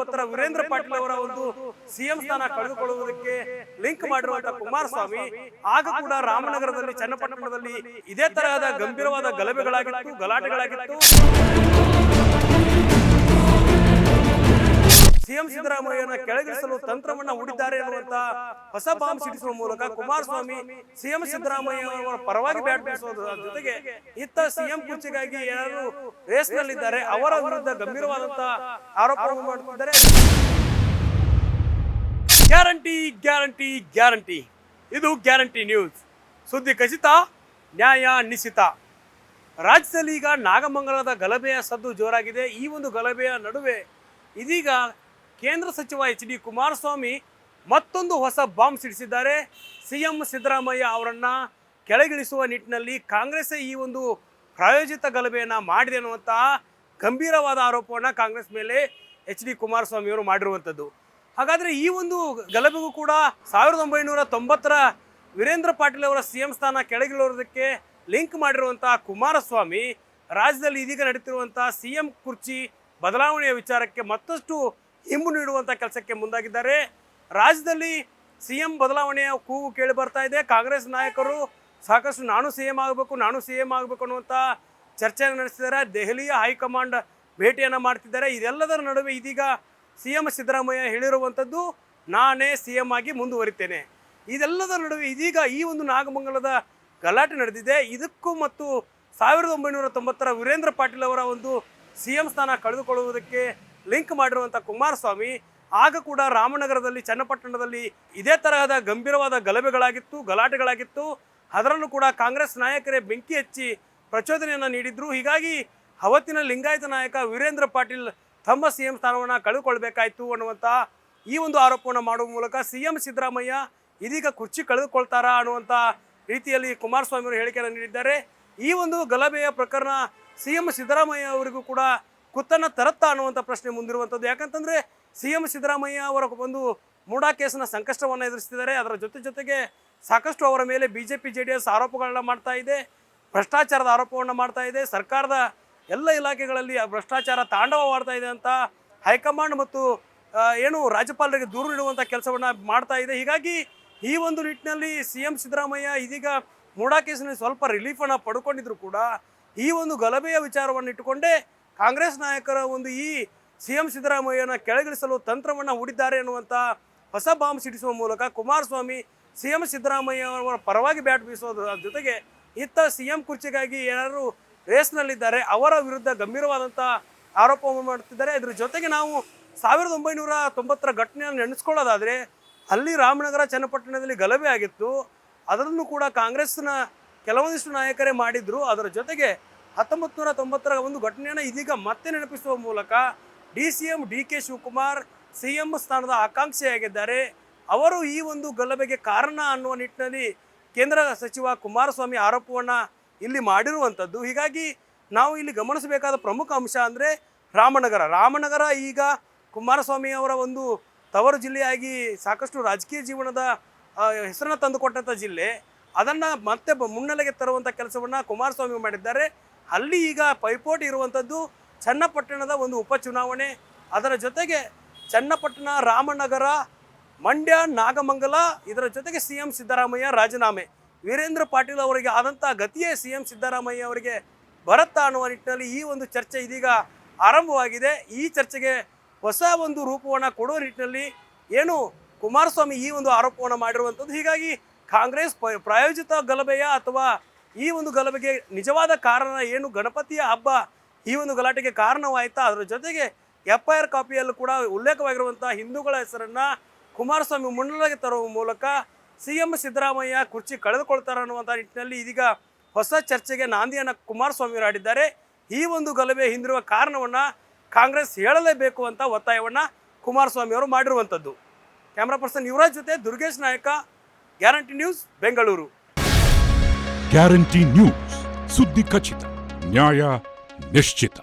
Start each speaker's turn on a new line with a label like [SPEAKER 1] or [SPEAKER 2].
[SPEAKER 1] ತೊಂಬತ್ತರ ವೀರೇಂದ್ರ ಪಾಟೀಲ್ ಅವರ ಒಂದು ಸಿಎಂ ಸ್ಥಾನ ಕಳೆದುಕೊಳ್ಳುವುದಕ್ಕೆ ಲಿಂಕ್ ಮಾಡಿರುವಂತಹ ಕುಮಾರಸ್ವಾಮಿ ಆಗ ಕೂಡ ರಾಮನಗರದಲ್ಲಿ ಚನ್ನಪಟ್ಟಣದಲ್ಲಿ ಇದೇ ತರಹದ ಗಂಭೀರವಾದ ಗಲಭೆಗಳಾಗಿತ್ತು, ಗಲಾಟೆಗಳಾಗಿತ್ತು. ಸಿಎಂ ಸಿದ್ದರಾಮಯ್ಯನ ಕೆಳಗಿಳಿಸಲು ತಂತ್ರವನ್ನ ಹೂಡಿದ್ದಾರೆ ಎನ್ನುವಂತ ಹೊಸ ಬಾಂಬ್ ಸಿಡಿಸುವ ಮೂಲಕ ಕುಮಾರಸ್ವಾಮಿ ಸಿಎಂ ಸಿದ್ದರಾಮಯ್ಯ ಅವರ ಪರವಾಗಿ ಬ್ಯಾಟ್ ಬೀಸುವುದರ ಜೊತೆಗೆ ಇತ್ತ ಸಿಎಂ ಕುರ್ಚಿಗಾಗಿ ಯಾರು ರೇಸ್ ನಲ್ಲಿದ್ದಾರೆ ಅವರ ವಿರುದ್ಧ ಗಂಭೀರವಾದಂತಹ ಆರೋಪವನ್ನು ಮಾಡುತ್ತಿದ್ದಾರೆ. ಗ್ಯಾರಂಟಿ ಗ್ಯಾರಂಟಿ ಗ್ಯಾರಂಟಿ, ಇದು ಗ್ಯಾರಂಟಿ ನ್ಯೂಸ್. ಸುದ್ದಿ ಖಚಿತ, ನ್ಯಾಯ ನಿಶ್ಚಿತ. ರಾಜ್ಯದಲ್ಲಿ ಈಗ ನಾಗಮಂಗಲದ ಗಲಭೆಯ ಸದ್ದು ಜೋರಾಗಿದೆ. ಈ ಒಂದು ಗಲಭೆಯ ನಡುವೆ ಇದೀಗ ಕೇಂದ್ರ ಸಚಿವ ಎಚ್.ಡಿ. ಕುಮಾರಸ್ವಾಮಿ ಮತ್ತೊಂದು ಹೊಸ ಬಾಂಬ್ ಸಿಡಿಸಿದ್ದಾರೆ. ಸಿಎಂ ಸಿದ್ದರಾಮಯ್ಯ ಅವರನ್ನ ಕೆಳಗಿಳಿಸುವ ನಿಟ್ಟಿನಲ್ಲಿ ಕಾಂಗ್ರೆಸ್ ಈ ಒಂದು ಪ್ರಾಯೋಜಿತ ಗಲಭೆಯನ್ನು ಮಾಡಿದೆ ಅನ್ನುವಂತಹ ಗಂಭೀರವಾದ ಆರೋಪವನ್ನು ಕಾಂಗ್ರೆಸ್ ಮೇಲೆ ಎಚ್.ಡಿ. ಕುಮಾರಸ್ವಾಮಿ ಅವರು ಮಾಡಿರುವಂಥದ್ದು. ಹಾಗಾದರೆ ಈ ಒಂದು ಗಲಭೆಗೂ ಕೂಡ 1990ರ ವೀರೇಂದ್ರ ಪಾಟೀಲ್ ಅವರ ಸಿಎಂ ಸ್ಥಾನ ಕೆಳಗಿಳಿಯೋದಕ್ಕೆ ಲಿಂಕ್ ಮಾಡಿರುವಂತಹ ಕುಮಾರಸ್ವಾಮಿ ರಾಜ್ಯದಲ್ಲಿ ಇದೀಗ ನಡೀತಿರುವಂತಹ ಸಿಎಂ ಕುರ್ಚಿ ಬದಲಾವಣೆಯ ವಿಚಾರಕ್ಕೆ ಮತ್ತಷ್ಟು ಹಿಂಬು ನೀಡುವಂಥ ಕೆಲಸಕ್ಕೆ ಮುಂದಾಗಿದ್ದಾರೆ. ರಾಜ್ಯದಲ್ಲಿ ಸಿಎಂ ಬದಲಾವಣೆಯ ಕೂಗು ಕೇಳಿ ಬರ್ತಾ ಇದೆ. ಕಾಂಗ್ರೆಸ್ ನಾಯಕರು ಸಾಕಷ್ಟು ನಾನು ಸಿಎಂ ಆಗಬೇಕು ಅನ್ನುವಂಥ ಚರ್ಚೆಯನ್ನು ನಡೆಸಿದ್ದಾರೆ. ದೆಹಲಿಯ ಹೈಕಮಾಂಡ್ ಭೇಟಿಯನ್ನು ಮಾಡ್ತಿದ್ದಾರೆ. ಇದೆಲ್ಲದರ ನಡುವೆ ಇದೀಗ ಸಿಎಂ ಸಿದ್ದರಾಮಯ್ಯ ಹೇಳಿರುವಂಥದ್ದು ನಾನೇ ಸಿಎಂ ಆಗಿ ಮುಂದುವರಿತೇನೆ. ಇದೆಲ್ಲದರ ನಡುವೆ ಇದೀಗ ಈ ಒಂದು ನಾಗಮಂಗಲದ ಗಲಾಟೆ ನಡೆದಿದೆ. ಇದಕ್ಕೂ ಮತ್ತು 1990ರ ವೀರೇಂದ್ರ ಪಾಟೀಲ್ ಅವರ ಒಂದು ಸಿಎಂ ಸ್ಥಾನ ಕಳೆದುಕೊಳ್ಳುವುದಕ್ಕೆ ಲಿಂಕ್ ಮಾಡಿರುವಂಥ ಕುಮಾರಸ್ವಾಮಿ ಆಗ ಕೂಡ ರಾಮನಗರದಲ್ಲಿ ಚನ್ನಪಟ್ಟಣದಲ್ಲಿ ಇದೇ ತರಹದ ಗಂಭೀರವಾದ ಗಲಭೆಗಳಾಗಿತ್ತು, ಗಲಾಟೆಗಳಾಗಿತ್ತು. ಅದರಲ್ಲೂ ಕೂಡ ಕಾಂಗ್ರೆಸ್ ನಾಯಕರೇ ಬೆಂಕಿ ಹಚ್ಚಿ ಪ್ರಚೋದನೆಯನ್ನು ನೀಡಿದ್ರು. ಹೀಗಾಗಿ ಅವತ್ತಿನ ಲಿಂಗಾಯತ ನಾಯಕ ವೀರೇಂದ್ರ ಪಾಟೀಲ್ ತಮ್ಮ ಸಿಎಂ ಸ್ಥಾನವನ್ನು ಕಳೆದುಕೊಳ್ಬೇಕಾಯ್ತು ಅನ್ನುವಂಥ ಈ ಒಂದು ಆರೋಪವನ್ನು ಮಾಡುವ ಮೂಲಕ ಸಿಎಂ ಸಿದ್ದರಾಮಯ್ಯ ಇದೀಗ ಕುರ್ಚಿ ಕಳೆದುಕೊಳ್ತಾರಾ ಅನ್ನುವಂಥ ರೀತಿಯಲ್ಲಿ ಕುಮಾರಸ್ವಾಮಿ ಅವರು ಹೇಳಿಕೆಯನ್ನು ನೀಡಿದ್ದಾರೆ. ಈ ಒಂದು ಗಲಭೆಯ ಪ್ರಕರಣ ಸಿಎಂ ಸಿದ್ದರಾಮಯ್ಯ ಅವರಿಗೂ ಕೂಡ ಕುತ್ತನ್ನು ತರುತ್ತಾ ಅನ್ನುವಂಥ ಪ್ರಶ್ನೆ ಮುಂದಿರುವಂಥದ್ದು. ಯಾಕಂತಂದರೆ ಸಿಎಂ ಸಿದ್ದರಾಮಯ್ಯ ಅವರ ಒಂದು ಮೂಡಾ ಕೇಸಿನ ಸಂಕಷ್ಟವನ್ನು ಎದುರಿಸ್ತಿದ್ದಾರೆ. ಅದರ ಜೊತೆಗೆ ಸಾಕಷ್ಟು ಅವರ ಮೇಲೆ BJP JDS ಆರೋಪಗಳನ್ನ ಮಾಡ್ತಾ ಇದೆ, ಭ್ರಷ್ಟಾಚಾರದ ಆರೋಪವನ್ನು ಮಾಡ್ತಾ ಇದೆ. ಸರ್ಕಾರದ ಎಲ್ಲ ಇಲಾಖೆಗಳಲ್ಲಿ ಭ್ರಷ್ಟಾಚಾರ ತಾಂಡವವಾಡ್ತಾ ಇದೆ ಅಂತ ಹೈಕಮಾಂಡ್ ಮತ್ತು ರಾಜ್ಯಪಾಲರಿಗೆ ದೂರು ನೀಡುವಂಥ ಕೆಲಸವನ್ನು ಮಾಡ್ತಾ ಇದೆ. ಹೀಗಾಗಿ ಈ ಒಂದು ನಿಟ್ಟಿನಲ್ಲಿ ಸಿಎಂ ಸಿದ್ದರಾಮಯ್ಯ ಇದೀಗ ಮೂಡಾ ಕೇಸಿನಲ್ಲಿ ಸ್ವಲ್ಪ ರಿಲೀಫನ್ನು ಪಡ್ಕೊಂಡಿದ್ರು ಕೂಡ ಈ ಒಂದು ಗಲಭೆಯ ವಿಚಾರವನ್ನು ಇಟ್ಟುಕೊಂಡೇ ಕಾಂಗ್ರೆಸ್ ನಾಯಕರ ಒಂದು ಈ ಸಿಎಂ ಸಿದ್ದರಾಮಯ್ಯನ ಕೆಳಗಿಳಿಸಲು ತಂತ್ರವನ್ನು ಹೂಡಿದ್ದಾರೆ ಎನ್ನುವಂಥ ಹೊಸ ಬಾಂಬ್ ಸಿಡಿಸುವ ಮೂಲಕ ಕುಮಾರಸ್ವಾಮಿ ಸಿಎಂ ಸಿದ್ದರಾಮಯ್ಯ ಅವರ ಪರವಾಗಿ ಬ್ಯಾಟ್ ಬೀಸೋದರ ಜೊತೆಗೆ ಇತ್ತ ಸಿಎಂ ಕುರ್ಚಿಗಾಗಿ ಯಾರು ರೇಸ್ನಲ್ಲಿದ್ದಾರೆ ಅವರ ವಿರುದ್ಧ ಗಂಭೀರವಾದಂಥ ಆರೋಪವನ್ನು ಮಾಡ್ತಿದ್ದಾರೆ. ಇದ್ರ ಜೊತೆಗೆ ನಾವು 1990ರ ಘಟನೆಯನ್ನು ನೆನೆಸ್ಕೊಳ್ಳೋದಾದರೆ ಅಲ್ಲಿ ರಾಮನಗರ ಚನ್ನಪಟ್ಟಣದಲ್ಲಿ ಗಲಭೆ ಆಗಿತ್ತು. ಅದನ್ನು ಕೂಡ ಕಾಂಗ್ರೆಸ್ನ ಕೆಲವೊಂದಿಷ್ಟು ನಾಯಕರೇ ಮಾಡಿದ್ರು. ಅದರ ಜೊತೆಗೆ 1990ರ ಒಂದು ಘಟನೆಯನ್ನು ಇದೀಗ ಮತ್ತೆ ನೆನಪಿಸುವ ಮೂಲಕ DCM DK ಶಿವಕುಮಾರ್ ಸಿಎಂ ಸ್ಥಾನದ ಆಕಾಂಕ್ಷಿಯಾಗಿದ್ದಾರೆ. ಅವರು ಈ ಒಂದು ಗಲಭೆಗೆ ಕಾರಣ ಅನ್ನುವ ನಿಟ್ಟಿನಲ್ಲಿ ಕೇಂದ್ರ ಸಚಿವ ಕುಮಾರಸ್ವಾಮಿ ಆರೋಪವನ್ನು ಇಲ್ಲಿ ಮಾಡಿರುವಂಥದ್ದು. ಹೀಗಾಗಿ ನಾವು ಇಲ್ಲಿ ಗಮನಿಸಬೇಕಾದ ಪ್ರಮುಖ ಅಂಶ ಅಂದರೆ ರಾಮನಗರ ಈಗ ಕುಮಾರಸ್ವಾಮಿ ಅವರ ಒಂದು ತವರು ಜಿಲ್ಲೆಯಾಗಿ ಸಾಕಷ್ಟು ರಾಜಕೀಯ ಜೀವನದ ಹೆಸರನ್ನು ತಂದುಕೊಟ್ಟಂಥ ಜಿಲ್ಲೆ. ಅದನ್ನು ಮತ್ತೆ ಮುನ್ನೆಲೆಗೆ ತರುವಂಥ ಕೆಲಸವನ್ನು ಕುಮಾರಸ್ವಾಮಿ ಮಾಡಿದ್ದಾರೆ. ಅಲ್ಲಿ ಈಗ ಪೈಪೋಟಿ ಇರುವಂಥದ್ದು ಚನ್ನಪಟ್ಟಣದ ಒಂದು ಉಪಚುನಾವಣೆ. ಅದರ ಜೊತೆಗೆ ಚನ್ನಪಟ್ಟಣ, ರಾಮನಗರ, ಮಂಡ್ಯ, ನಾಗಮಂಗಲ, ಇದರ ಜೊತೆಗೆ ಸಿಎಂ ಸಿದ್ದರಾಮಯ್ಯ ರಾಜೀನಾಮೆ. ವೀರೇಂದ್ರ ಪಾಟೀಲ್ ಅವರಿಗೆ ಆದಂಥ ಗತಿಯೇ ಸಿಎಂ ಸಿದ್ದರಾಮಯ್ಯ ಅವರಿಗೆ ಬರುತ್ತಾ ಅನ್ನುವ ನಿಟ್ಟಿನಲ್ಲಿ ಈ ಒಂದು ಚರ್ಚೆ ಇದೀಗ ಆರಂಭವಾಗಿದೆ. ಈ ಚರ್ಚೆಗೆ ಹೊಸ ಒಂದು ರೂಪವನ್ನು ಕೊಡುವ ನಿಟ್ಟಿನಲ್ಲಿ ಕುಮಾರಸ್ವಾಮಿ ಈ ಒಂದು ಆರೋಪವನ್ನು ಮಾಡಿರುವಂಥದ್ದು. ಹೀಗಾಗಿ ಕಾಂಗ್ರೆಸ್ ಪ್ರಾಯೋಜಿತ ಗಲಭೆಯ ಅಥವಾ ಈ ಒಂದು ಗಲಭೆಗೆ ನಿಜವಾದ ಕಾರಣ ಗಣಪತಿಯ ಹಬ್ಬ ಈ ಒಂದು ಗಲಾಟೆಗೆ ಕಾರಣವಾಯಿತಾ? ಅದರ ಜೊತೆಗೆ FIR ಕಾಪಿಯಲ್ಲೂ ಕೂಡ ಉಲ್ಲೇಖವಾಗಿರುವಂಥ ಹಿಂದೂಗಳ ಹೆಸರನ್ನು ಕುಮಾರಸ್ವಾಮಿ ಮುನ್ನೆಲೆಗೆ ತರುವ ಮೂಲಕ ಸಿಎಂ ಸಿದ್ದರಾಮಯ್ಯ ಕುರ್ಚಿ ಕಳೆದುಕೊಳ್ತಾರೆ ಅನ್ನುವಂಥ ನಿಟ್ಟಿನಲ್ಲಿ ಇದೀಗ ಹೊಸ ಚರ್ಚೆಗೆ ನಾಂದಿಯನ್ನು ಕುಮಾರಸ್ವಾಮಿ ಅವರು ಆಡಿದ್ದಾರೆ. ಈ ಒಂದು ಗಲಭೆ ಹಿಂದಿರುವ ಕಾರಣವನ್ನು ಕಾಂಗ್ರೆಸ್ ಹೇಳಲೇಬೇಕು ಅಂತ ಒತ್ತಾಯವನ್ನು ಕುಮಾರಸ್ವಾಮಿ ಅವರು ಮಾಡಿರುವಂಥದ್ದು. ಕ್ಯಾಮ್ರಾ ಪರ್ಸನ್ ಯುವರಾಜ್ ಜೊತೆ ದುರ್ಗೇಶ್ ನಾಯಕ, guarantee news, Bengaluru.
[SPEAKER 2] Guarantee news, ಸುದ್ದಿ ಖಚಿತ, ನ್ಯಾಯ ನಿಶ್ಚಿತ.